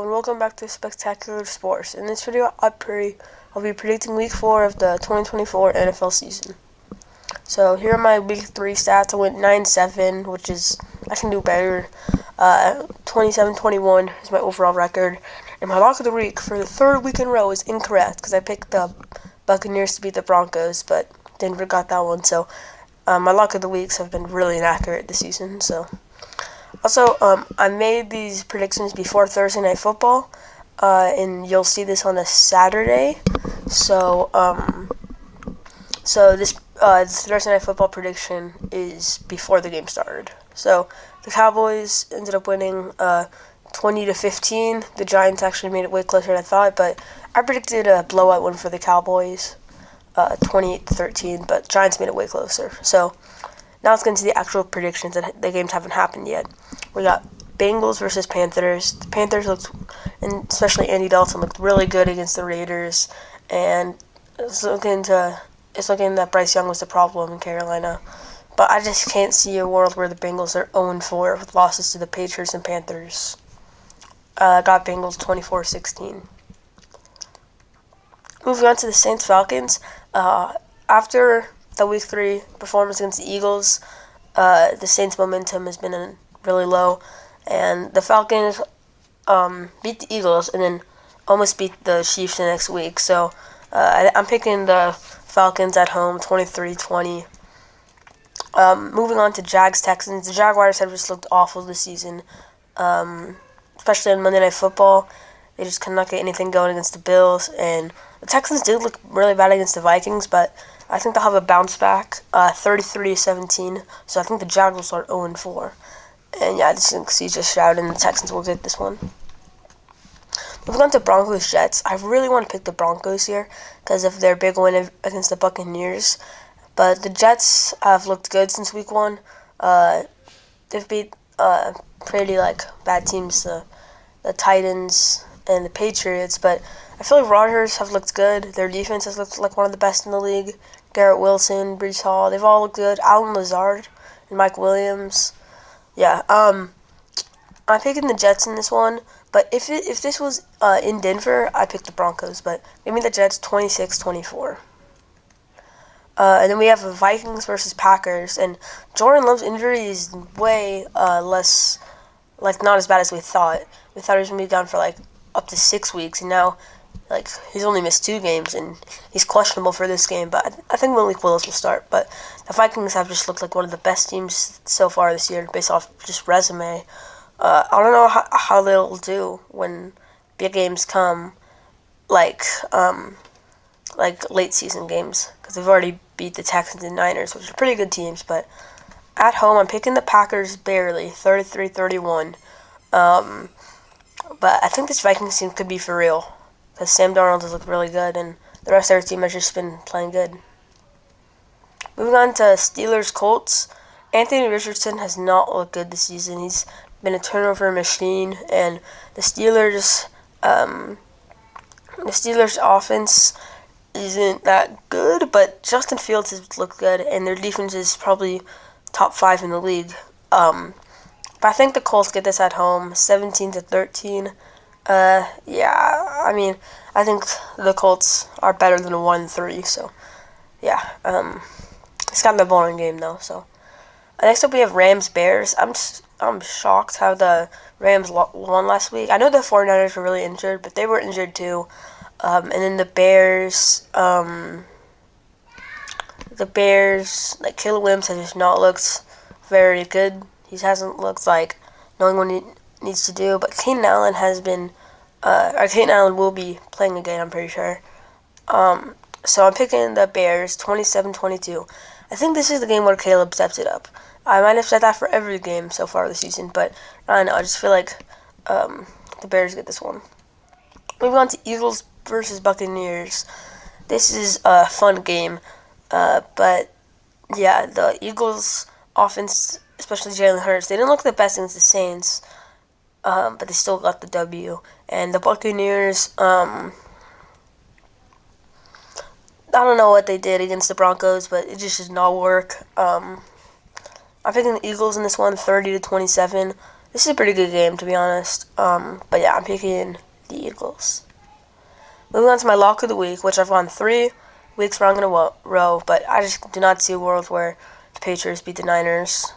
and welcome back to Spectacular Sports. In this video, I'll be predicting Week 4 of the 2024 NFL season. So here are my Week 3 stats. I went 9-7, which is, I can do better. 27-21 is my overall record. And my lock of the week for the third week in a row is incorrect, because I picked the Buccaneers to beat the Broncos, but Denver got that one. So my lock of the weeks have been really inaccurate this season, so... Also, I made these predictions before Thursday Night Football, and you'll see this on a Saturday. So this Thursday Night Football prediction is before the game started. So the Cowboys ended up winning 20-15. The Giants actually made it way closer than I thought, but I predicted a blowout win for the Cowboys, 28-13. But Giants made it way closer. So now let's get into the actual predictions, that the games haven't happened yet. We got Bengals versus Panthers. The Panthers looked, and especially Andy Dalton, looked really good against the Raiders, and it's looking that Bryce Young was the problem in Carolina. But I just can't see a world where the Bengals are 0-4 with losses to the Patriots and Panthers. I got Bengals 24-16. Moving on to the Saints-Falcons. After the Week 3 performance against the Eagles, the Saints' momentum has been really low, and the Falcons beat the Eagles and then almost beat the Chiefs the next week. So I'm picking the Falcons at home, 23-20. Moving on to Jags-Texans. The Jaguars have just looked awful this season, especially on Monday Night Football. They just cannot get anything going against the Bills, and the Texans did look really bad against the Vikings, but I think they'll have a bounce back, 33-17. So I think the Jaguars are 0-4. And yeah, I just think CJ Stroud and the Texans will get this one. Moving on to Broncos-Jets. I really want to pick the Broncos here because of their big win against the Buccaneers. But the Jets have looked good since Week 1. They've beat pretty bad teams, the Titans and the Patriots. But I feel like Rodgers have looked good. Their defense has looked like one of the best in the league. Garrett Wilson, Breece Hall, they've all looked good. Allen Lazard and Mike Williams. Yeah, I'm picking the Jets in this one. But if this was in Denver, I picked the Broncos. But maybe the Jets 26-24. And then we have the Vikings versus Packers. And Jordan Love's injury is way less, not as bad as we thought. We thought he was going to be gone for up to 6 weeks, and now he's only missed 2 games, and he's questionable for this game. But I think Malik Willis will start. But the Vikings have just looked like one of the best teams so far this year, based off just resume. I don't know how they'll do when big games come, like late season games, because they've already beat the Texans and Niners, which are pretty good teams. But at home, I'm picking the Packers barely, 33-31. But I think this Vikings team could be for real, because Sam Darnold has looked really good, and the rest of their team has just been playing good. Moving on to Steelers-Colts. Anthony Richardson has not looked good this season. He's been a turnover machine, and the Steelers' offense isn't that good, but Justin Fields has looked good, and their defense is probably top 5 in the league. But I think the Colts get this at home, 17-13. Yeah, I mean, I think the Colts are better than a 1-3, so yeah. It's kind of a boring game though. So next up we have Rams-Bears. I'm shocked how the Rams won last week. I know the 49ers were really injured, but they were injured too. And then the Bears, Caleb Williams has just not looked very good. He hasn't looked like knowing what he needs to do. But Keenan Allen will be playing again, I'm pretty sure. So I'm picking the Bears, 27-22. I think this is the game where Caleb steps it up. I might have said that for every game so far this season, but I don't know. I just feel like the Bears get this one. Moving on to Eagles versus Buccaneers. This is a fun game, but yeah, the Eagles offense, especially Jalen Hurts, they didn't look the best against the Saints, but they still got the W. And the Buccaneers, I don't know what they did against the Broncos, but it just did not work. I'm picking the Eagles in this one, 30-27. This is a pretty good game, to be honest. But yeah, I'm picking the Eagles. Moving on to my lock of the week, which I've won 3 weeks wrong in a row, but I just do not see a world where the Patriots beat the Niners.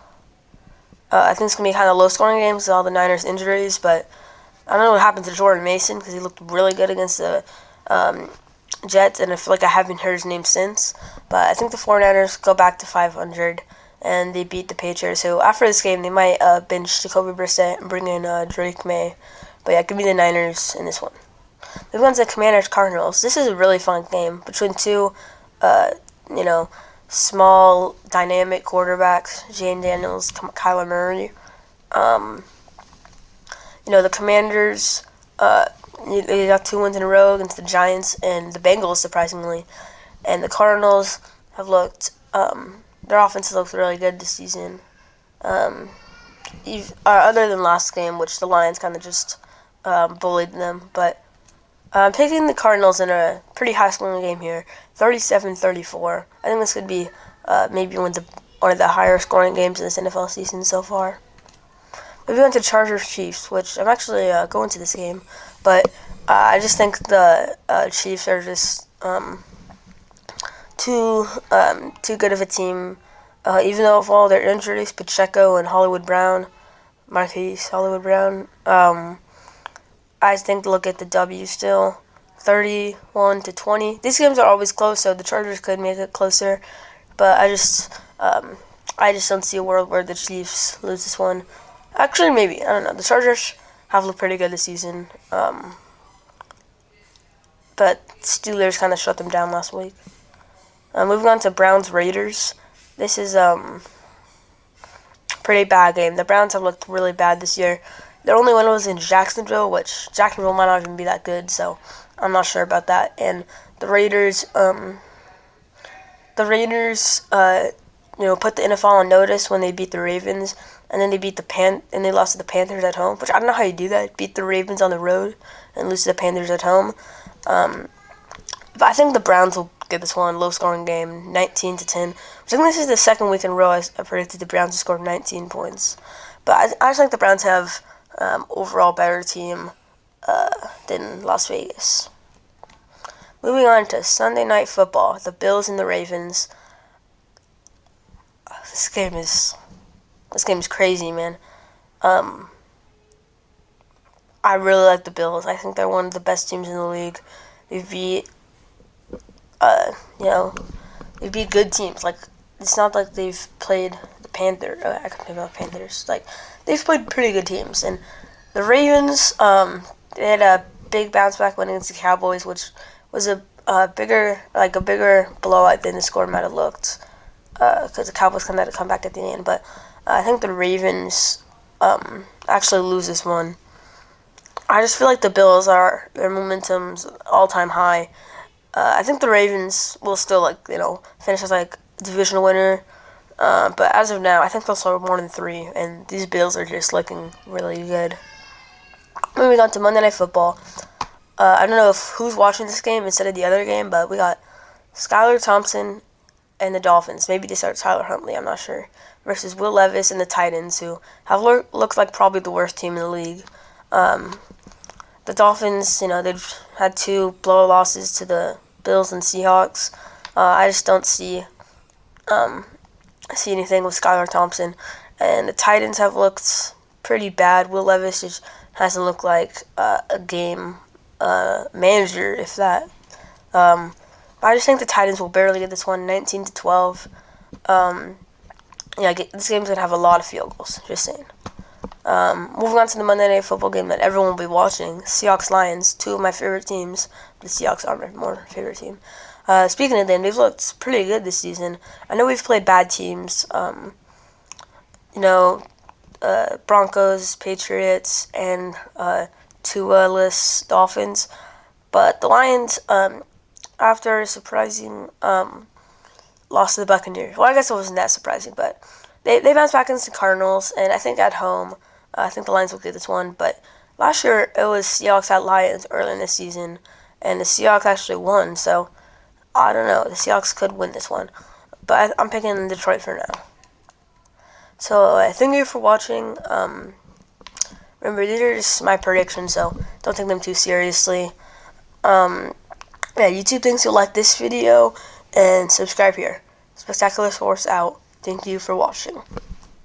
I think it's going to be kind of low-scoring games with all the Niners injuries, but I don't know what happened to Jordan Mason because he looked really good against the Jets, and I feel like I haven't heard his name since. But I think the 49ers go back to 500, and they beat the Patriots. So after this game, they might bench Jacoby Brissett and bring in Drake May. But yeah, give me the Niners in this one. Moving on to the Commanders Cardinals. This is a really fun game between two, small, dynamic quarterbacks, Jane Daniels, Kyler Murray. The Commanders, they got 2 wins in a row against the Giants and the Bengals, surprisingly. And the Cardinals have looked, their offense has looked really good this season. Other than last game, which the Lions kind of just bullied them. But I'm picking the Cardinals in a pretty high-scoring game here, 37-34. I think this could be maybe one of the higher-scoring games in this NFL season so far. Moving on to Chargers-Chiefs, which I'm actually going to this game, but I just think the Chiefs are just too good of a team. Even though of all their injuries, Pacheco and Marquise Hollywood Brown, I think they'll get the W still, 31-20. These games are always close, so the Chargers could make it closer, but I just don't see a world where the Chiefs lose this one. Actually, maybe. I don't know. The Chargers have looked pretty good this season, but Steelers kind of shut them down last week. Moving on to Browns-Raiders. This is pretty bad game. The Browns have looked really bad this year. Their only win was in Jacksonville, which Jacksonville might not even be that good, so I'm not sure about that. And the Raiders, put the NFL on notice when they beat the Ravens, and then they beat and they lost to the Panthers at home, which I don't know how you do that. Beat the Ravens on the road and lose to the Panthers at home. But I think the Browns will get this one, low-scoring game, 19-10. Which I think this is the second week in a row I predicted the Browns to score 19 points. But I just think the Browns have overall better team than Las Vegas. Moving on to Sunday Night Football, the Bills and the Ravens. This game is crazy, man. I really like the Bills. I think they're one of the best teams in the league. They beat good teams. Like, it's not like they've played the Panthers. I can think about Panthers. Like, they've played pretty good teams. And the Ravens, they had a big bounce back win against the Cowboys, which was a bigger blowout than the score might have looked. Because the Cowboys kind of had to come back at the end. But I think the Ravens actually lose this one. I just feel like the Bills their momentum's all-time high. I think the Ravens will still, finish as, divisional winner. But as of now, I think they'll score more than 3, and these Bills are just looking really good. Moving on to Monday Night Football. I don't know who's watching this game instead of the other game, but we got Skylar Thompson and the Dolphins. Maybe they start Tyler Huntley, I'm not sure. Versus Will Levis and the Titans, who have looked like probably the worst team in the league. The Dolphins, they've had 2 blowout losses to the Bills and Seahawks. I just don't see anything with Skylar Thompson. And the Titans have looked pretty bad. Will Levis just hasn't looked like a game manager, if that. But I just think the Titans will barely get this one, 19-12. This game's going to have a lot of field goals, just saying. Moving on to the Monday Night Football game that everyone will be watching, Seahawks-Lions, 2 of my favorite teams. The Seahawks are my more favorite team. Speaking of them, they've looked pretty good this season. I know we've played bad teams, Broncos, Patriots, and Tua-less Dolphins. But the Lions, after a surprising loss to the Buccaneers, well, I guess it wasn't that surprising, but they bounced back against the Cardinals, and I think at home, I think the Lions will get this one. But last year, it was Seahawks at Lions early in the season, and the Seahawks actually won, so I don't know. The Seahawks could win this one, but I'm picking Detroit for now. So thank you for watching. remember, these are just my predictions, so don't take them too seriously. Yeah, YouTube thinks you'll like this video, and subscribe here. Spectacular Source out. Thank you for watching.